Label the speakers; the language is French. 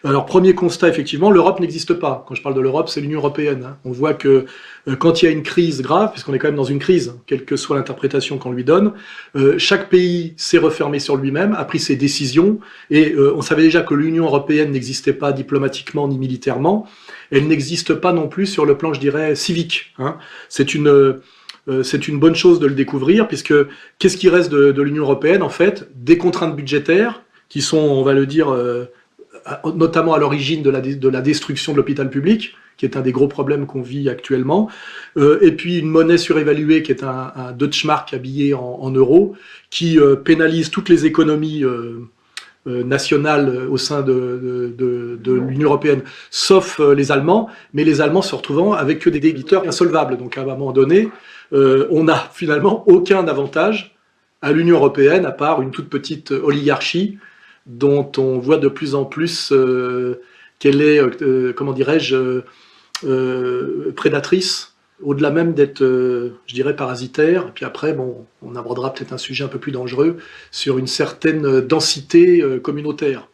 Speaker 1: Alors, premier constat, effectivement, l'Europe n'existe pas. Quand je parle de l'Europe, c'est l'Union européenne, hein. On voit que quand il y a une crise grave, puisqu'on est quand même dans une crise, quelle que soit l'interprétation qu'on lui donne, chaque pays s'est refermé sur lui-même, a pris ses décisions, et on savait déjà que l'Union européenne n'existait pas diplomatiquement ni militairement. Elle n'existe pas non plus sur le plan, je dirais, civique, hein. C'est une bonne chose de le découvrir, puisque qu'est-ce qui reste de l'Union européenne, en fait? Des contraintes budgétaires, qui sont, on va le dire, notamment à l'origine de la destruction de l'hôpital public, qui est un des gros problèmes qu'on vit actuellement, et puis une monnaie surévaluée qui est un Deutschmark habillé en euros, qui pénalise toutes les économies nationales au sein de l'Union européenne, sauf les Allemands, mais les Allemands se retrouvant avec que des débiteurs insolvables. Donc à un moment donné, on n'a finalement aucun avantage à l'Union européenne, à part une toute petite oligarchie dont on voit de plus en plus qu'elle est, comment dirais-je, prédatrice, au-delà même d'être, je dirais, parasitaire. Et puis après, bon, on abordera peut-être un sujet un peu plus dangereux sur une certaine densité communautaire.